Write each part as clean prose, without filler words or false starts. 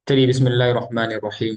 चलिए बिस्मिल्लाहिर्रहमानिर्रहीम।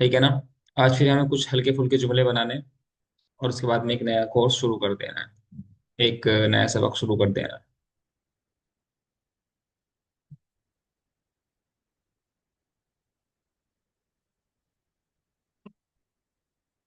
ठीक है ना। आज फिर हमें कुछ हल्के फुल्के जुमले बनाने हैं और उसके बाद में एक नया कोर्स शुरू कर देना है, एक नया सबक शुरू कर देना है।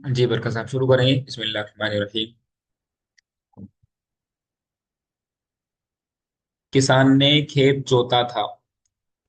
जी बरकत साहब शुरू करेंगे। बिस्मिल्लाहिर्रहमानिर्रहीम। किसान ने खेत जोता था।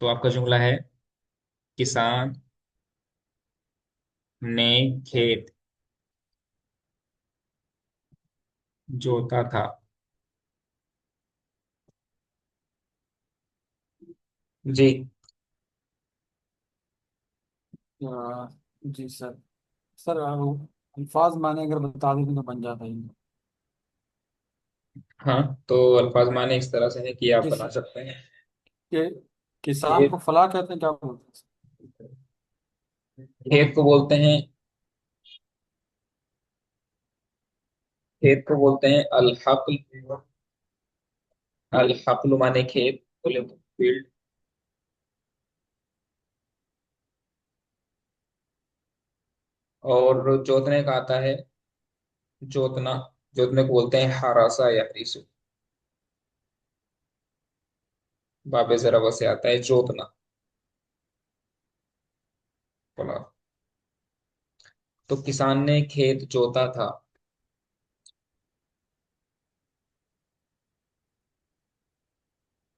तो आपका जुमला है, किसान ने खेत जोता था। जी। आ, जी सर। सर वो अल्फाज माने अगर बता दें तो बन जाता है। हाँ, तो अल्फाज माने इस तरह से है कि आप किस बना सकते हैं। के किसान खेत को फला कहते हैं, क्या बोलते हैं? खेत को बोलते हैं, खेत को बोलते हैं अल हक्ल। अल हक्ल माने खेत, बोले तो फील्ड। और जोतने का आता है जोतना। जोतने को बोलते हैं हरासा या हरीसु। बाबे जरा से आता है जोतना। बोला। तो किसान ने खेत जोता था।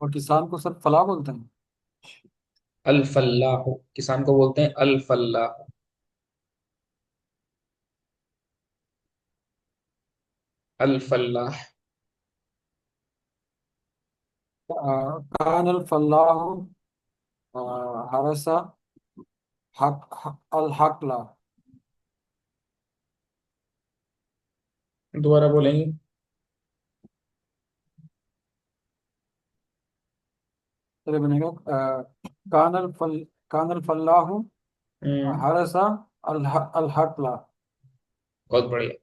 और किसान को सर फला बोलते हैं। अल फल्लाह, किसान को बोलते हैं अल फल्लाह। अल फल्लाह। कान अल फलाह हरसा अल हकला। दोबारा बोलेंगे। सर ये बनेगा कान अल फल कान अल फलाह हम्म। हरसा अल हकला। बहुत बढ़िया।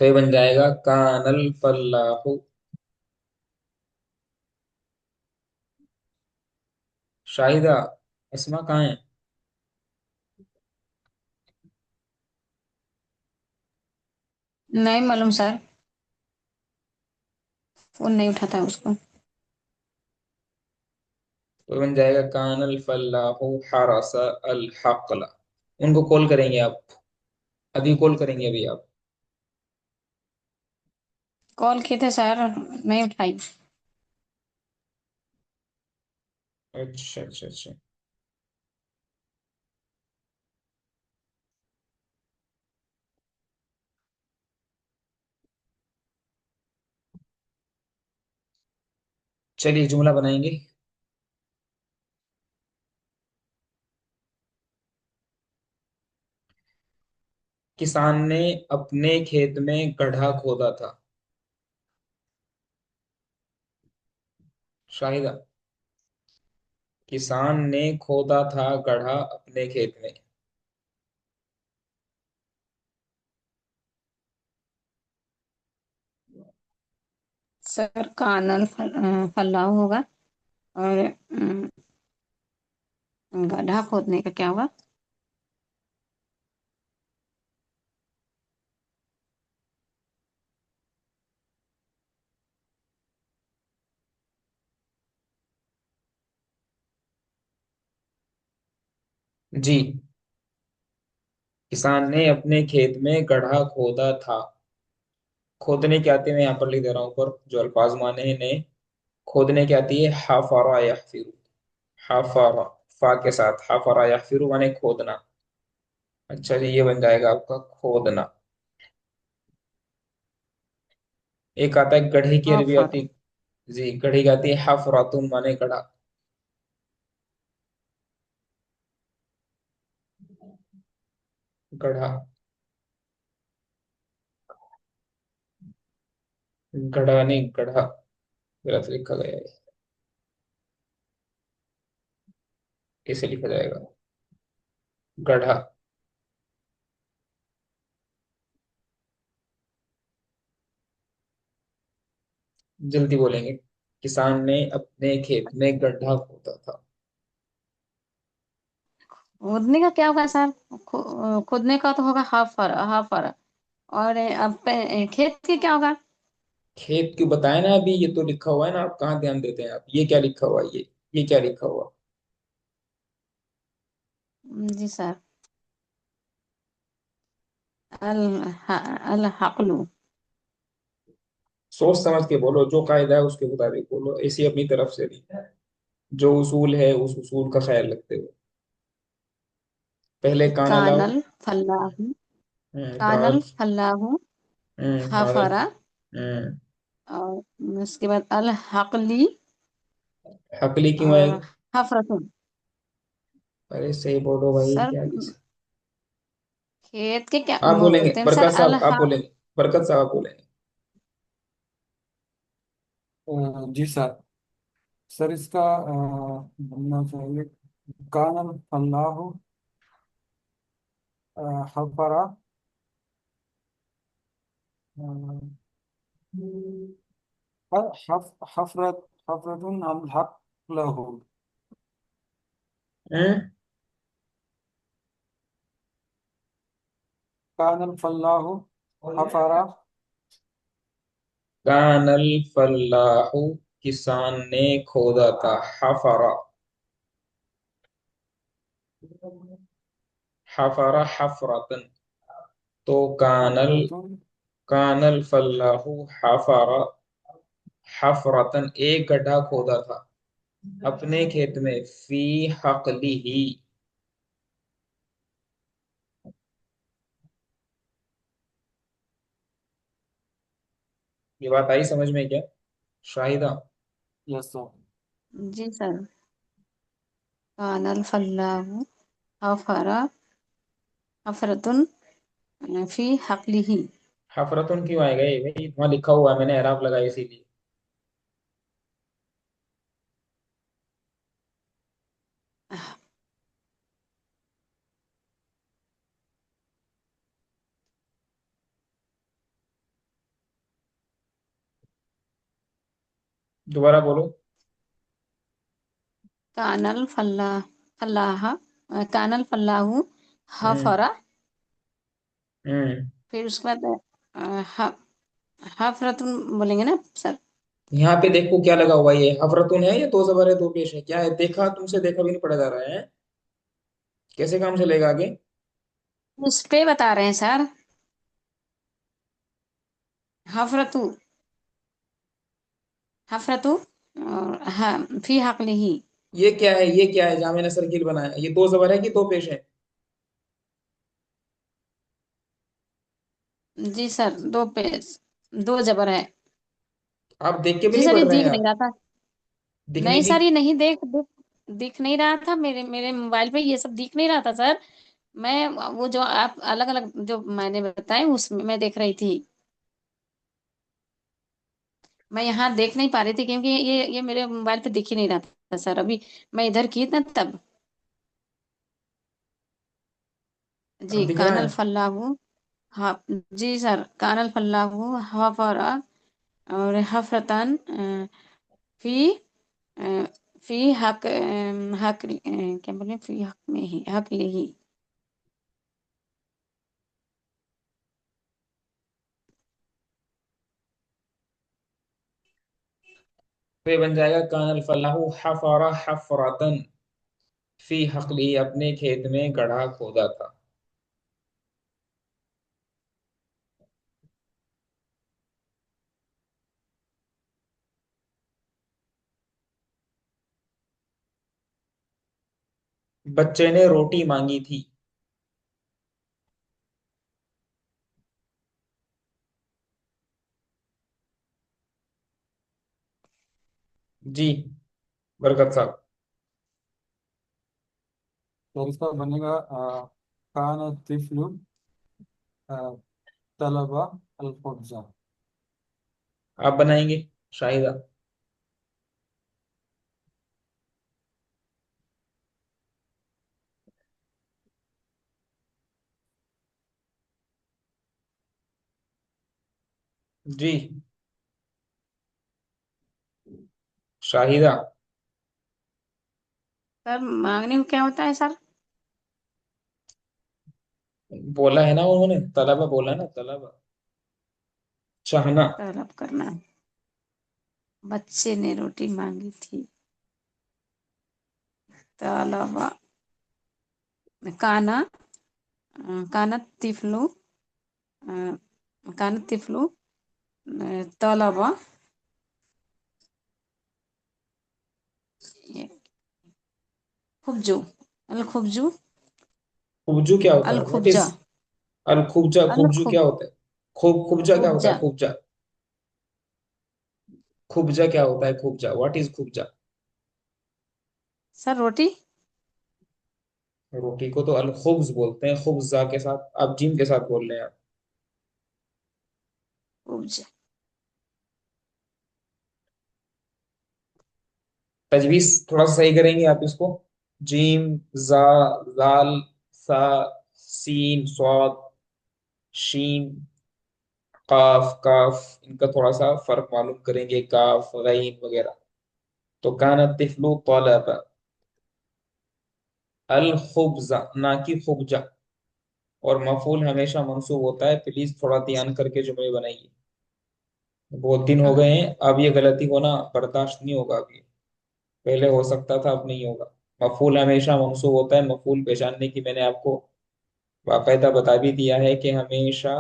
तो ये बन जाएगा कानल फल्लाहु। शाहिदा, इसमा कहाँ है? नहीं मालूम सर। फोन नहीं उठाता है उसको। तो बन जाएगा कानल फल्लाहु हरसा अल हक्ला। उनको कॉल करेंगे आप, अभी कॉल करेंगे अभी आप। कॉल किए थे सर, नहीं उठाई। अच्छा अच्छा अच्छा। चलिए जुमला बनाएंगे। किसान ने अपने खेत में गड्ढा खोदा था। शाहिदा, किसान ने खोदा था गड्ढा अपने खेत में। सर कानल फल्लाव होगा। और गड्ढा खोदने का क्या होगा? जी, किसान ने अपने खेत में गड्ढा खोदा था। खोदने की आती है, मैं यहाँ पर लिख दे रहा हूँ पर जो अल्फाज माने हैं नए। खोदने की आती है हाफारा यहफिरु। हाफारा, फा के साथ हाफारा यहफिरु माने खोदना। अच्छा जी, ये बन जाएगा आपका खोदना। एक आता है गड्ढे की हाँ अरबी फर। आती। जी, गड्ढे की आती है हफरातुन माने गड्ढा। गड्ढा, गड्ढा नहीं गड्ढा, गलत लिखा गया है। ऐसे लिखा जाएगा, गधा। जल्दी बोलेंगे। किसान ने अपने खेत में गड्ढा खोदा था। खोदने का क्या होगा सर? खोदने का तो होगा हाफर हाफर। और अब खेत के क्या होगा? खेत क्यों बताया ना अभी, ये तो लिखा हुआ है ना, आप कहाँ ध्यान देते हैं आप, ये क्या लिखा हुआ है ये क्या लिखा हुआ। जी सर। अल अल हकलू। सोच समझ के बोलो, जो कायदा है उसके मुताबिक बोलो, ऐसी अपनी तरफ से नहीं। जो उसूल है उस उसूल का ख्याल रखते हुए। पहले काना लाओ। कानल फल्लाहू। कानल। कानल फल्लाहू कानल। हाफरा। हम्म। और उसके बाद अल हकली। हकली क्यों और आएगा? हफरतुन। अरे सही बोलो भाई, सर क्या किस। खेत के क्या आप बोलेंगे बोलते हैं सर? बरकत साहब, आप बोलेंगे। बरकत साहब आप बोलेंगे। जी सर। सर इसका बनना चाहिए कानल फल्लाहु हफरा हफरत हफरतुन अल हक लहू। हम्म। कानल फल्लाहु हफरा। कानल फल्लाहु, किसान ने खोदा था। हफरा। हफरा हफरतन। तो कानल। हफरतुन। कानल फल्लाहु हफरा हफरतन, एक गड्ढा खोदा था अपने खेत में। फी हकली ही। ये बात आई समझ में क्या, शाहिदा? Yes sir. जी सर। कानल फल्लाहू हफरा हफरतुन फी हकलिही। हफरतुन क्यों आएगा ये भाई, वहां लिखा हुआ है, मैंने एराब लगाई इसीलिए। दोबारा बोलो। कानल फल्लाह कानल फल्लाहू हम्म। हफरा। हम्म। फिर उसके बाद हफरतुन बोलेंगे ना सर? यहाँ पे देखो क्या लगा हुआ है, ये हफरतुन है या दो जबर है दो पेश है, क्या है? देखा तुमसे देखा भी नहीं पढ़ा जा रहा है। कैसे काम चलेगा आगे? उस पे बता रहे हैं सर। हफरतु हफरतु और हाँ फी हकलिही। ये क्या है, ये क्या है जहाँ मैंने सर्किल बनाया, ये दो जबर है कि दो पेश है? जी सर, दो पेज दो जबर है। आप देख के भी जी नहीं सर, पढ़ ये रहे हैं दिख नहीं आप? रहा था। दिखने नहीं की। सर, ये नहीं दिख नहीं रहा था मेरे मेरे मोबाइल पे, ये सब दिख नहीं रहा था सर। मैं वो जो आप अलग अलग जो मैंने बताए उसमें मैं देख रही थी। मैं यहाँ देख नहीं पा रही थी क्योंकि ये मेरे मोबाइल पे दिख ही नहीं रहा था सर। अभी मैं इधर की ना तब। जी अब दिख रहा कानल है। फल्लाहू। हाँ। जी सर, कानल फल्लाहू हफरा और हफरतन फी अ, फी हक हक क्या बोले, फी हक में ही हक ले ही। तो ये बन जाएगा कानल फल्लाहु हफरा हफरतन फी हकली, अपने खेत में गड्ढा खोदा था। बच्चे ने रोटी मांगी थी। जी, बरकत साहब। तो इसका बनेगा कान तिफलु तलबा अल खुब्जा। आप बनाएंगे, शाहिदा? जी। शाहिदा। सर मांगने को क्या होता है सर? बोला है ना उन्होंने, तलबा बोला है ना, तलबा, चाहना। तलब करना। बच्चे ने रोटी मांगी थी। तलबा। काना। काना तिफलू। काना तिफलू। तलबा। खुबजू। अल खुबजू। खुबजू क्या होता अल है? What is खुबजा। अल खुबजा? अल खुबजू खुब क्या होता है? खुबजा क्या होता है? खुबजा। खुबजा। खुबजा क्या होता है? खुबजा, व्हाट इज खुबजा? सर रोटी। रोटी को तो अल खुब्ज बोलते हैं, खुब्जा के साथ, आप जिम के साथ बोल रहे हैं आप। खुबजा। तजवीज थोड़ा सा सही करेंगे आप इसको। जीम, जा, लाल, सा, सीन, स्वाद, शीन, काफ, काफ, इनका थोड़ा सा फर्क मालूम करेंगे, काफ, गैन वगैरह। तो काना तिफलु तलबा अल खुब्जा, ना कि खुब्जा। और मफूल हमेशा मंसूब होता है, प्लीज थोड़ा ध्यान करके जुमले बनाइए। बहुत दिन हो हाँ। गए हैं, अब ये गलती होना बर्दाश्त नहीं होगा अभी। पहले हो सकता था, अब नहीं होगा। मफूल हमेशा मंसूब होता है, मफूल पहचानने की मैंने आपको बाकायदा बता भी दिया है कि हमेशा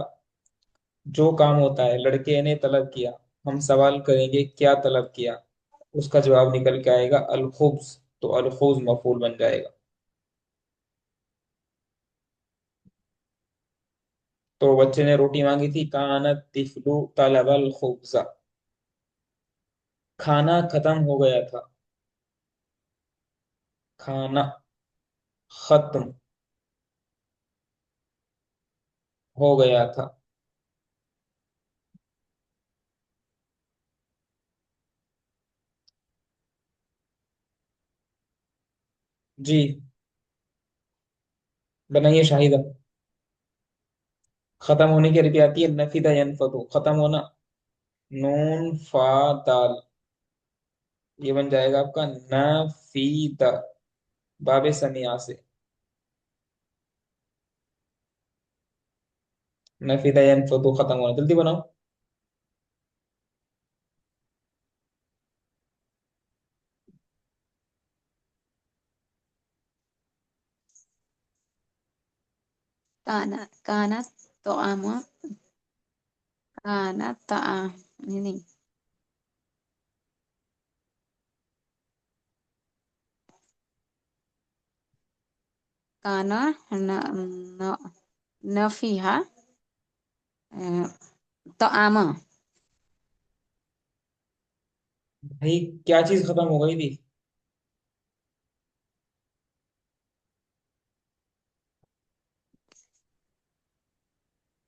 जो काम होता है, लड़के ने तलब किया, हम सवाल करेंगे क्या तलब किया, उसका जवाब निकल के आएगा अलखुब्स, तो अलखुब्स मफूल बन जाएगा। तो बच्चे ने रोटी मांगी थी, कानत तिफलु तलबल खुब्जा। खाना खत्म हो गया था। खाना खत्म हो गया था। जी। बनाइए शाहिदा। खत्म होने की अरबी आती है नफिदा यनफदु, खत्म होना। नून फा दाल, ये बन जाएगा आपका नफीदा, बाबे समिया से। नफीदा यनफदु, खत्म होना, जल्दी बनाओ। काना। काना तो आमा। काना ताम। नहीं नहीं। काना न, न, नफीहा। तो आमा। भाई, क्या चीज खत्म हो गई थी?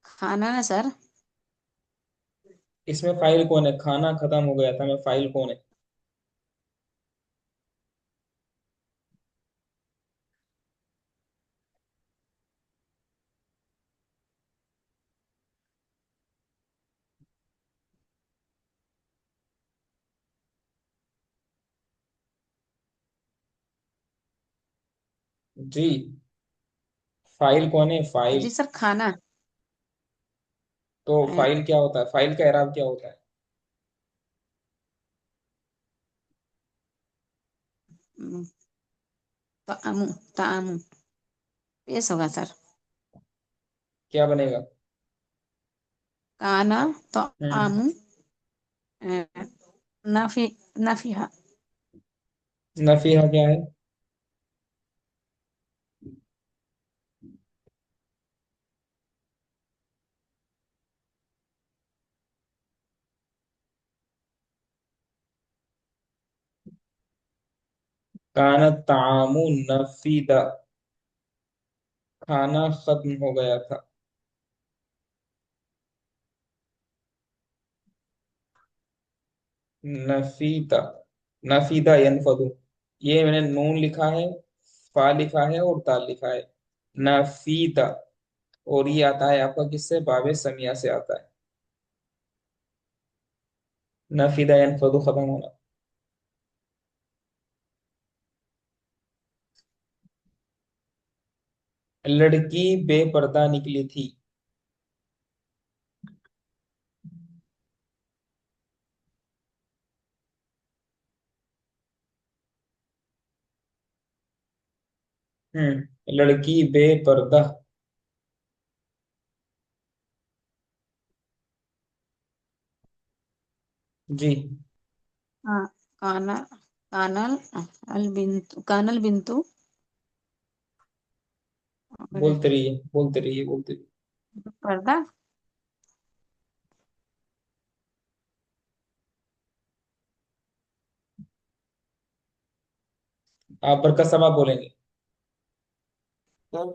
खाना ना सर। इसमें फाइल कौन है? खाना खत्म हो गया था, मैं फाइल कौन है? जी। फाइल कौन है? फाइल। जी सर खाना। तो फाइल क्या होता है? फाइल का एराब क्या होता है? तामु। तामु। पेश होगा सर। क्या बनेगा? काना तो हम्म। आमू। नफी। नफीहा। नफीहा क्या है? काना तामु नफीदा, खाना खत्म हो गया था। नफीदा, नफीदा यनफदु, ये मैंने नून लिखा है, फा लिखा है और दाल लिखा है। नफीदा। और ये आता है आपका किससे? बाबे समिया से आता है। नफिदा यनफदु खत्म होना। लड़की बेपर्दा निकली थी। लड़की बेपर्दा। जी। हाँ, काना कानल अल बिंतु कानल बिंतु और बोलते रहिए, बोलते रहिए, बोलते रहिए। पर्दा। आप बरकत साहब आप बोलेंगे। सर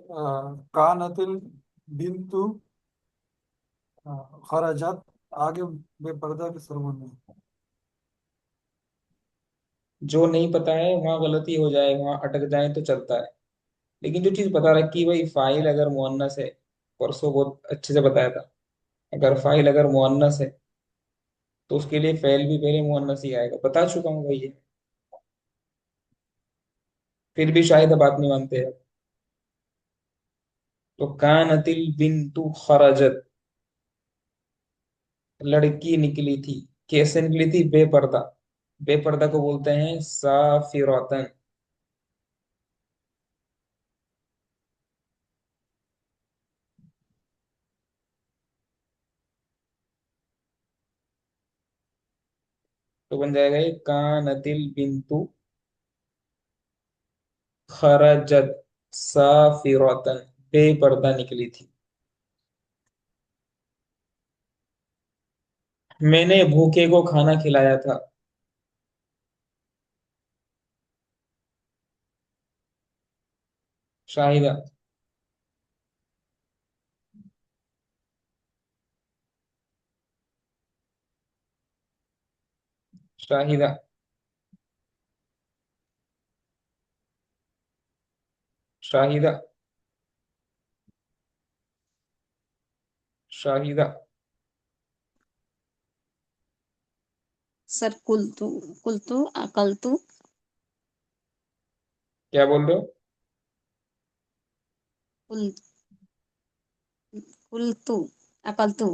कानतिल बिंतु खराजात, आगे बेपर्दा के सरवन में। जो नहीं पता है वहां गलती हो जाए, वहां अटक जाए तो चलता है। लेकिन जो चीज बता रहा है कि भाई फाइल अगर मुअन्नस है, परसों बहुत अच्छे से बताया था, अगर फाइल अगर मुअन्नस है तो उसके लिए फेल भी पहले मुअन्नस ही आएगा, बता चुका हूँ भाई ये। फिर भी शायद अब आप नहीं मानते हैं। तो कानतिल बिन्तु खरजत, लड़की निकली थी। कैसे निकली थी? बेपर्दा। बेपर्दा को बोलते हैं साफिरतन। तो बन जाएगा ये कानतिल बिन्तु खरजत साफिरतन, बेपर्दा निकली थी। मैंने भूखे को खाना खिलाया था। शाहिदा। शाहिदा। शाहिदा। शाहिदा। सर कुलतु कुलतु अकलतु क्या बोल रहे हो? कुल कुलतु अकलतु।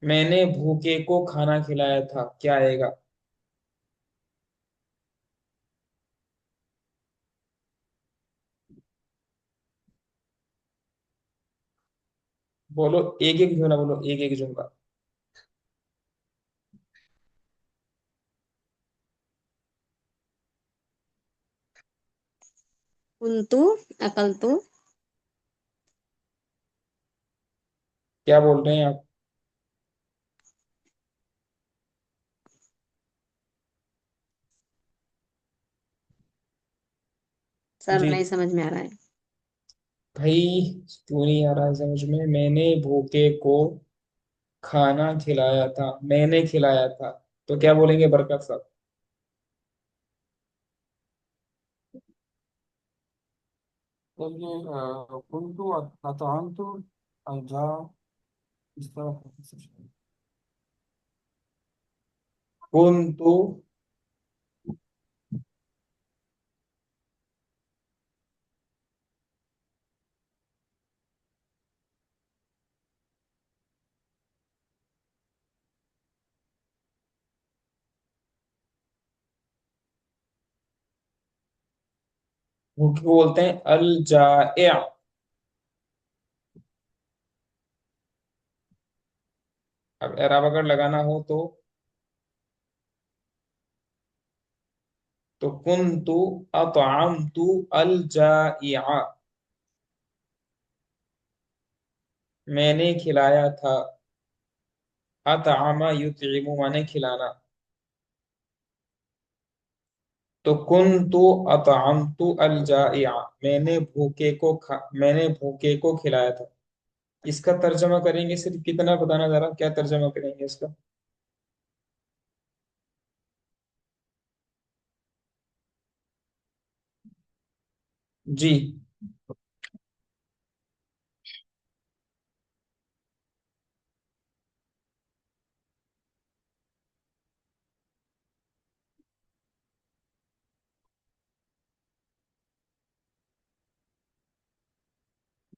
मैंने भूखे को खाना खिलाया था, क्या आएगा? बोलो, एक एक जुमला बोलो, एक एक जुमला। कुलतु अकलतु। क्या बोल रहे हैं आप? सर जी। नहीं समझ में आ रहा है। भाई क्यों नहीं आ रहा है समझ में? मैंने भूखे को खाना खिलाया था, मैंने खिलाया था। तो क्या बोलेंगे बरकत साहब? सर ये कुंतु अतहंतु अजा, इस तरह। कुंतु। भूखे को बोलते हैं अल जाए। अब एराब अगर लगाना हो तो कुंतु अतअमतु अल जाइआ, मैंने खिलाया था। अतआमा युतइमु माने खिलाना। तो कुंतु अतअमतु अल जाइआ, मैंने भूखे को खिलाया था। इसका तर्जमा करेंगे, सिर्फ कितना बताना जरा, क्या तर्जमा करेंगे इसका? जी।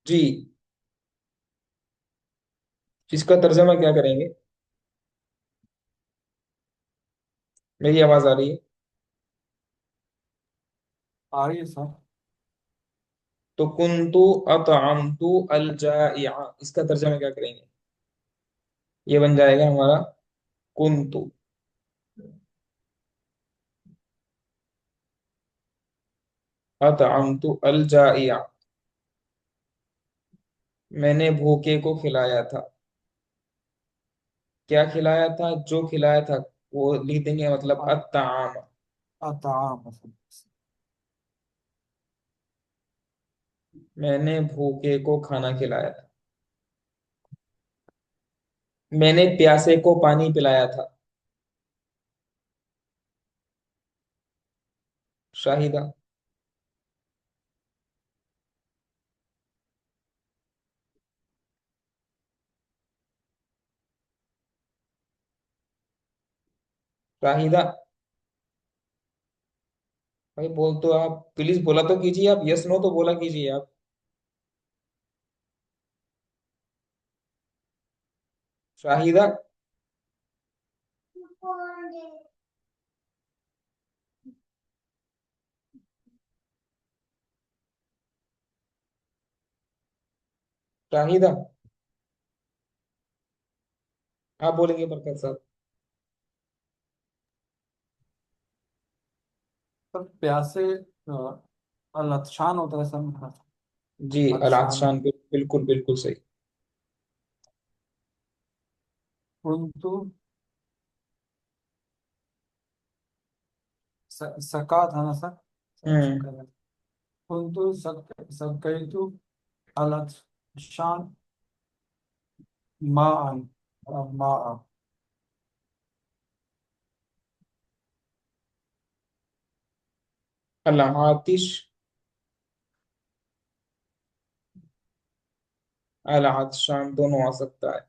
जी। इसका तर्जमा क्या करेंगे? मेरी आवाज आ रही है? आ रही है सर। तो कुंतु अतअमतु अल जाइआ, इसका तर्जमा क्या करेंगे? ये बन जाएगा हमारा कुंतु अतअमतु अल जाइआ, मैंने भूखे को खिलाया था। क्या खिलाया था? जो खिलाया था वो लिख देंगे, मतलब अत्ताम। अताम सर। मैंने भूखे को खाना खिलाया था। मैंने प्यासे को पानी पिलाया था। शाहिदा। शाहिदा, भाई बोल तो आप, प्लीज बोला तो कीजिए आप, यस नो तो बोला कीजिए आप। शाहिदा। शाहिदा, आप बोलेंगे बरकत साहब? सर प्यासे लतशान होता है सर। जी, अल अतशान। आतशान, बिल्कुल बिल्कुल सही। कुंतु सका था ना सर। हम्म। कुंतु सकैतु अलतशान माअन। माअ। अल आतिश, अल आतशान दोनों आ सकता है।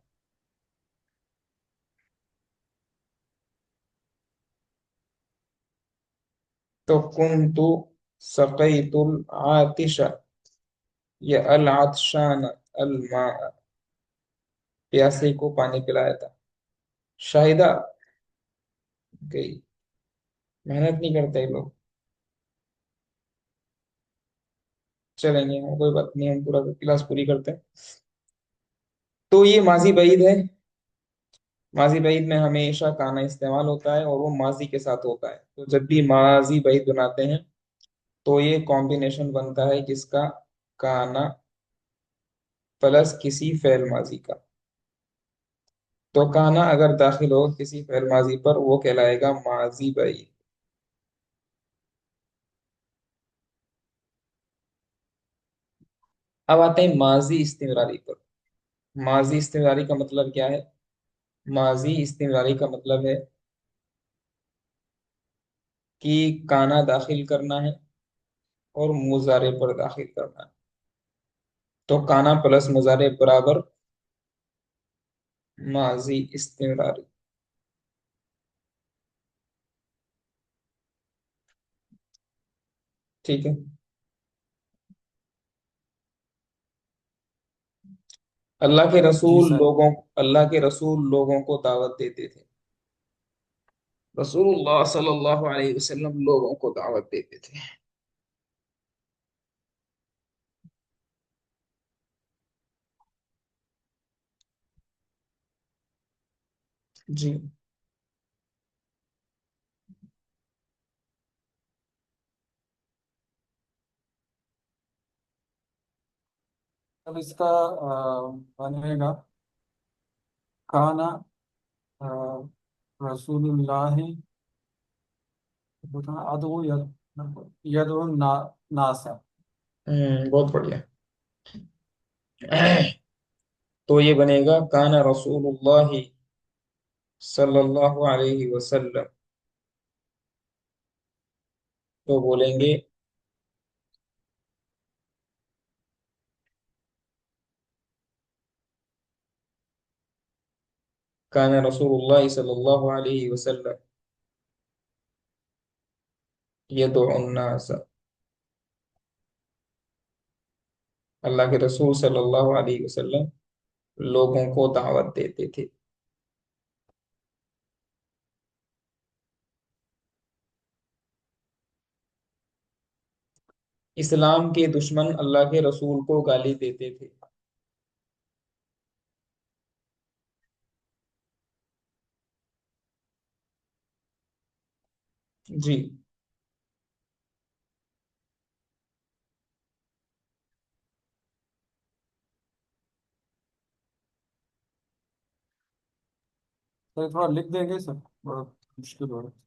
तो कुंतु सक़ैतुल आतिश, ये अल आतशान, अल मा, प्यासे को पानी पिलाया था। शाहिदा गई। मेहनत नहीं करते ये लोग। चलेंगे हम, कोई बात नहीं, हम पूरा क्लास पूरी करते हैं। तो ये माजी बैद है। माजी बैद में हमेशा काना इस्तेमाल होता है और वो माजी के साथ होता है। तो जब भी माजी बैद बनाते हैं तो ये कॉम्बिनेशन बनता है किसका? काना प्लस किसी फेल माजी का। तो काना अगर दाखिल हो किसी फेल माजी पर, वो कहलाएगा माजी बैद। अब आते हैं माजी इस्तिमरारी पर। माजी इस्तिमरारी का मतलब क्या है? माजी इस्तिमरारी का मतलब है कि काना दाखिल करना है और मुजारे पर दाखिल करना है। तो काना प्लस मुजारे बराबर माजी इस्तिमरारी। ठीक है। अल्लाह के जी रसूल सर। लोगों अल्लाह के रसूल लोगों को दावत देते थे। रसूलुल्लाह सल्लल्लाहु अलैहि वसल्लम लोगों को दावत देते थे। जी। अब इसका बनेगा काना अ, रसूलुल्लाह अदु यदु नासा। बहुत बढ़िया। तो ये बनेगा काना रसूलुल्लाह सल्लल्लाहु अलैहि वसल्लम। तो बोलेंगे काना रसूलुल्लाह सल्लल्लाहु अलैहि वसल्लम यदउ अन्नास। अल्लाह के रसूल सल्लल्लाहु अलैहि वसल्लम लोगों को दावत देते थे। इस्लाम के दुश्मन अल्लाह के रसूल को गाली देते थे। जी। सर थोड़ा लिख देंगे सर, बड़ा मुश्किल हो रहा है।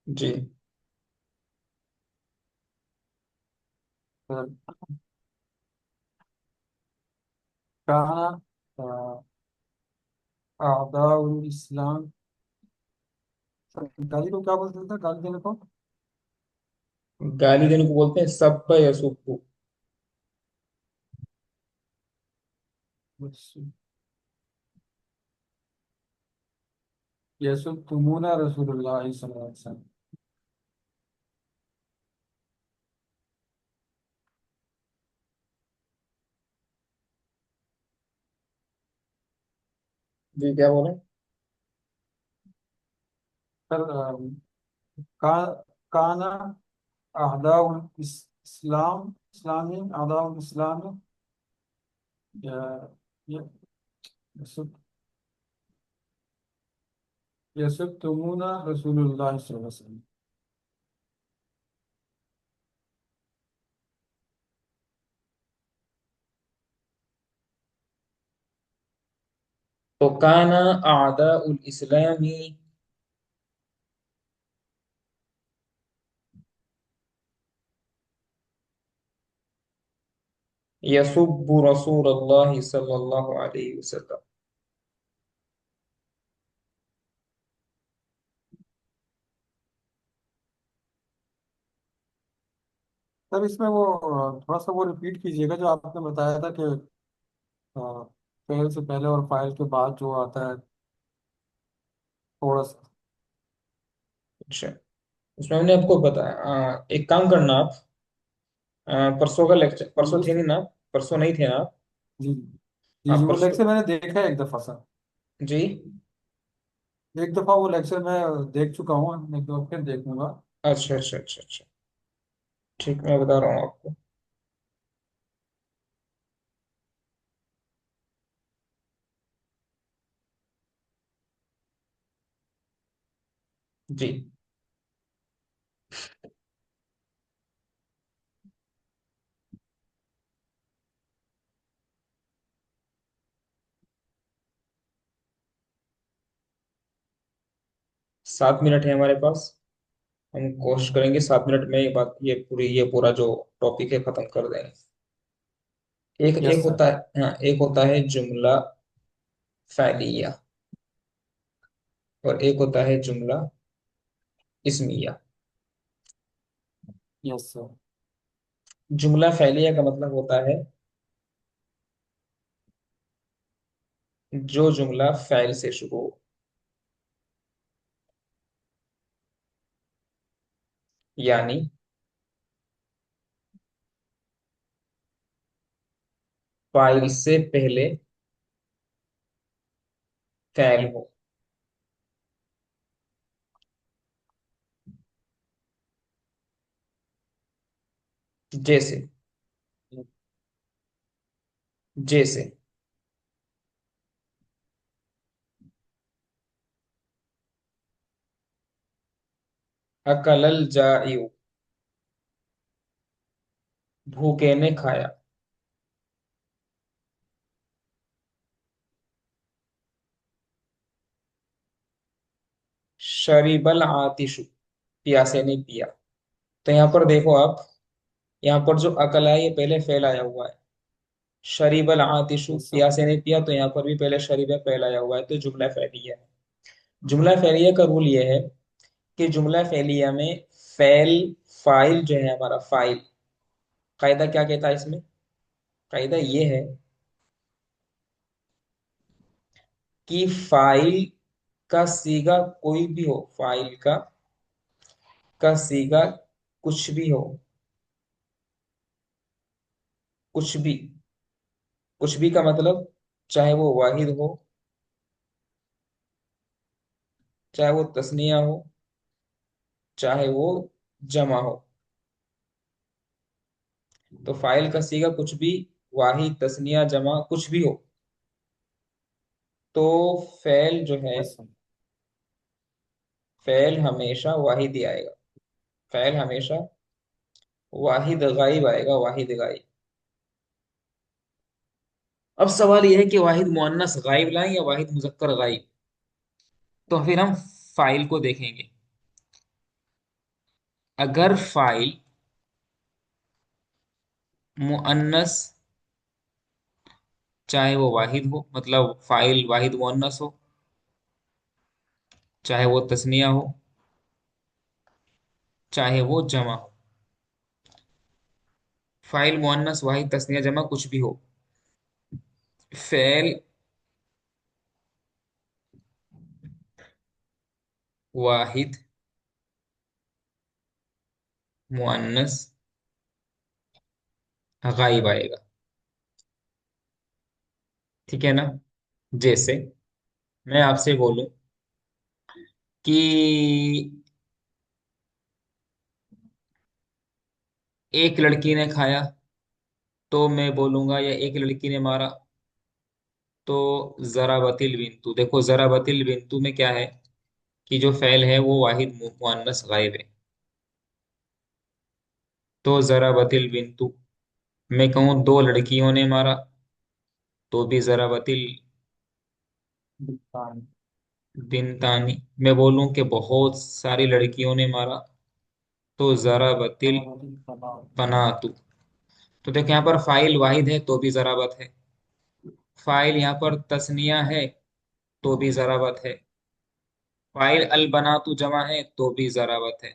जी। सर कहा आदाउल इस्लाम, सर गाली को क्या बोलते थे, गाली देने को? गाली देने को बोलते हैं सब्ब यसुब्बु। यसुब तुमूना रसूलुल्लाह सल्लल्लाहु अलैहि वसल्लम। जी क्या बोले? सर का काना अहदाउल इस्लाम, इस्लामी अहदाउल इस्लाम, य- यसुब यसुब तुमूना रसूलुल्लाह सल्लल्लाहु अलैहि वसल्लम। तो काना आदा उल इस्लामी यसुब्बु रसूलुल्लाह सल्लल्लाहु अलैहि वसल्लम। सर इसमें वो थोड़ा सा वो रिपीट कीजिएगा जो आपने बताया था कि फेल से पहले और फाइल के बाद जो आता है, थोड़ा सा। अच्छा, उसमें हमने आपको बताया, एक काम करना आप, परसों का लेक्चर, परसों थे उस नहीं ना? परसों नहीं थे ना आप? जी जी जी, आप वो परसों। लेक्चर मैंने देखा है एक दफा सर। जी। एक दफा वो लेक्चर मैं देख चुका हूँ, एक दो फिर देखूंगा। अच्छा अच्छा अच्छा अच्छा। ठीक, मैं बता रहा हूँ आपको। जी। 7 मिनट है हमारे पास। हम कोशिश करेंगे 7 मिनट में ये बात, ये पूरा जो टॉपिक है खत्म कर देंगे। एक एक यस सर। होता है, हाँ, एक होता है जुमला फ़ैलिया, और एक होता है जुमला इस्मिया। Yes sir. जुमला फ़ैलिया का मतलब होता है जो जुमला फ़ैल से शुरू हो, यानी फ़ाइल से पहले फ़ैल हो। जैसे, जैसे अकलल जाइउ, भूखे ने खाया। शरीबल आतिशु, प्यासे ने पिया। तो यहाँ पर देखो आप, यहाँ पर जो अकल है ये पहले फेल आया हुआ है, शरीबल आतिशु, यस सर। प्यासे ने पिया, तो यहाँ पर भी पहले शरीब पहला आया हुआ है, तो जुमला फैलिया है। जुमला फैलिया का रूल ये है कि जुमला फैलिया में फैल, फाइल जो है हमारा फाइल, कायदा क्या कहता है इसमें? कायदा ये है कि फाइल का सीगा कोई भी हो, फाइल का सीगा कुछ भी हो, कुछ भी, कुछ भी का मतलब चाहे वो वाहिद हो, चाहे वो तस्निया हो, चाहे वो जमा हो। तो फाइल का सीगा कुछ भी, वाहिद, तस्निया, जमा, कुछ भी हो, तो फेल जो है, यस सर। फेल हमेशा वाहिद ही आएगा। फेल हमेशा वाहिद गायब आएगा, वाहिद गायब। अब सवाल यह है कि वाहिद मुअन्नस गायब लाएं या वाहिद मुजक्कर गायब। तो फिर हम फाइल को देखेंगे। अगर फाइल मुअन्नस, चाहे वो वाहिद हो, मतलब फाइल वाहिद मुअन्नस हो, चाहे वो तस्निया हो, चाहे वो जमा हो, फाइल मुअन्नस वाहिद तस्निया जमा कुछ भी हो, फेल वाहिद मुअन्नस गायब आएगा। ठीक है ना? जैसे मैं आपसे बोलूं कि एक लड़की ने खाया, तो मैं बोलूंगा या एक लड़की ने मारा, तो जरा बतिल बिंतु। देखो जरा बतिल बिंतु में क्या है कि जो फेल है वो वाहिद मुअन्नस गायब है। तो जरा बतिल बिंतु, मैं कहूँ दो लड़कियों ने मारा, तो भी जरा बतिल बिल्कुल। बिनतानी। मैं बोलूं कि बहुत सारी लड़कियों ने मारा, तो जरा बतिल पनातु। तो देखो यहाँ पर फाइल वाहिद है तो भी जराबत है, फाइल यहाँ पर तस्निया है तो भी जराबत है, फाइल अल बनातु जमा है तो भी जराबत है।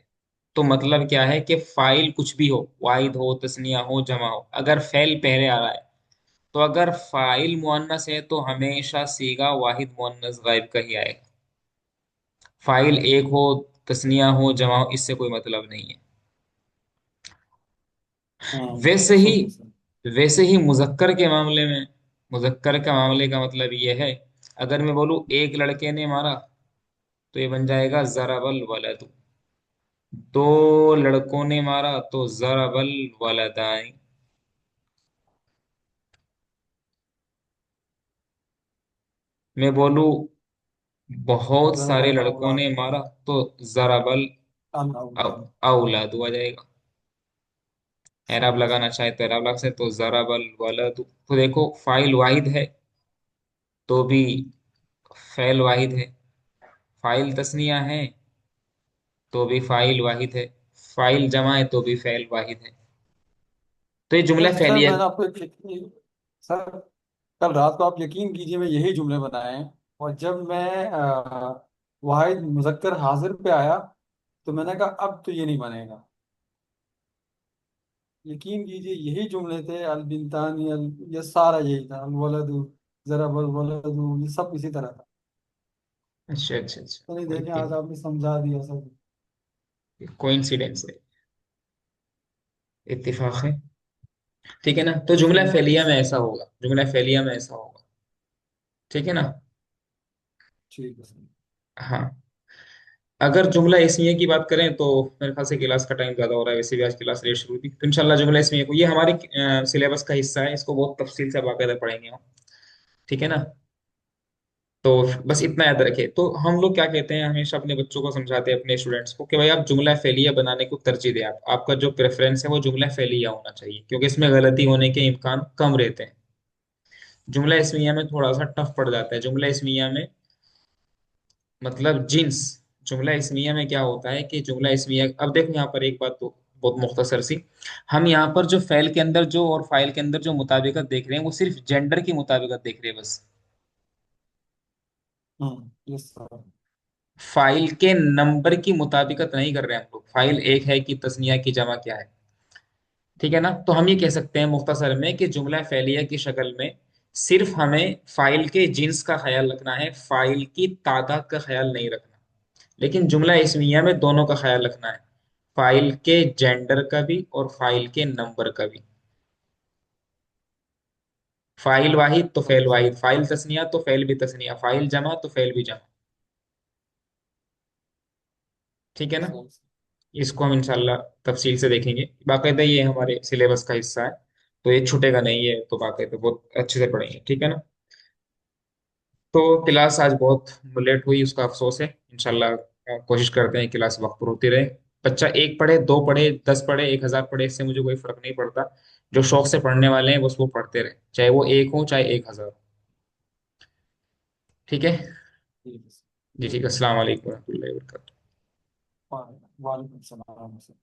तो मतलब क्या है कि फाइल कुछ भी हो, वाहिद हो, तस्निया हो, जमा हो, अगर फेल पहले आ रहा है, तो अगर फाइल मुअन्नस है तो हमेशा सीगा वाहिद मुअन्नस गायब का ही आएगा। फाइल एक हो, तस्निया हो, जमा हो, इससे कोई मतलब नहीं है। वैसे ही, सही है सर। वैसे ही मुजक्कर के मामले में, मुजक्कर का मामले का मतलब ये है, अगर मैं बोलूं एक लड़के ने मारा, तो ये बन जाएगा जराबल वलद। दो लड़कों ने मारा तो जराबल वलदाइन। मैं बोलूं बहुत जरा सारे बल लड़कों औलाद। ने मारा, तो जराबल अल्लाह। औलाद आ जाएगा। एराब सही है लगाना सर। चाहे तो एराब लगा सकते, तो जराबल वलद। तो देखो फाइल वाहिद है तो भी फैल वाहिद है, फाइल तस्निया है तो भी फाइल वाहिद है, फाइल जमा है तो भी फैल वाहिद है। तो ये जुमला नहीं सर, फैलिया। मैंने आपको सर, कल रात को आप यकीन कीजिए मैं यही जुमले बनाए हैं। और जब मैं वाहिद मुजक्कर हाजिर पे आया, तो मैंने कहा अब तो ये नहीं बनेगा। यकीन कीजिए यही जुमले थे, अल बिनतानी अल, ये सारा यही था, अल वलदु, जरा बल वलदु, ये सब इसी तरह था। अच्छा अच्छा अच्छा, तो नहीं देखें, ओके। आज आपने समझा दिया सब। कोइंसिडेंस है, इत्तेफाक है। ठीक है ना? तो जुमला ठीक है फैलिया में सर। ऐसा होगा, जुमला फैलिया में ऐसा होगा। ठीक है ना? ठीक है सर। हाँ। अगर जुमला इसमिया की बात करें तो मेरे ख्याल से क्लास का टाइम ज्यादा हो रहा है, वैसे भी आज क्लास लेट शुरू थी, तो इंशाल्लाह जुमला इसमिया को, ये हमारे सिलेबस का हिस्सा है, इसको बहुत तफसील से बाकायदा पढ़ेंगे हम। ठीक है ना? तो बस ठीक। इतना याद रखे। तो हम लोग क्या कहते हैं, हमेशा अपने बच्चों को समझाते हैं, अपने स्टूडेंट्स को, कि भाई आप जुमला फेलिया बनाने को तरजीह दें। आपका जो प्रेफरेंस है वो जुमला फेलिया होना चाहिए, क्योंकि इसमें गलती होने के इम्कान कम रहते हैं। जुमला इसमिया में थोड़ा सा टफ पड़ जाता है। जुमला इसमिया में मतलब जिन्स, जुमला इसमिया में क्या होता है कि जुमला इसमिया, अब देखो यहाँ पर एक बात तो बहुत मुख्तसर सी। हम यहाँ पर जो फेल के अंदर जो और फाइल के अंदर जो मुताबिकत देख रहे हैं वो सिर्फ जेंडर की मुताबिकत देख रहे हैं बस। Yes sir. फाइल के नंबर की मुताबिकत नहीं कर रहे हैं हम लोग, फाइल एक है कि तस्निया की जमा क्या है। ठीक है ना। तो हम ये कह सकते हैं मुख्तसर में कि जुमला फेलिया की शक्ल में सिर्फ हमें फाइल के जिन्स का ख्याल रखना है, फाइल की तादाद का ख्याल नहीं रखना। लेकिन जुमला इस्मिया में दोनों का ख्याल रखना है, फाइल के जेंडर का भी और फाइल के नंबर का भी। फाइल वाहिद तो फेल ओके सर। वाहिद, फाइल तस्निया तो फेल भी तस्निया, फाइल जमा तो फेल भी जमा। ठीक है ना। सही सर। इसको हम इंशाल्लाह तफसील से देखेंगे, बाकायदा ये हमारे सिलेबस का हिस्सा है, तो ये छूटेगा नहीं, है तो बाकायदा बहुत अच्छे से पढ़ेंगे। ठीक है ना। तो क्लास आज बहुत लेट हुई, उसका अफसोस है। इंशाल्लाह कोशिश करते हैं क्लास वक्त पर होती रहे। बच्चा एक पढ़े, दो पढ़े, 10 पढ़े, 1000 पढ़े, इससे मुझे कोई फर्क नहीं पड़ता। जो शौक से पढ़ने वाले हैं बस वो पढ़ते रहे, चाहे वो एक हो चाहे 1000। ठीक है। ठीक है जी सर। ठीक है। अस्सलाम वालेकुम रहमतुल्लाहि व बरकातहू। वालेकुम सलाम सर।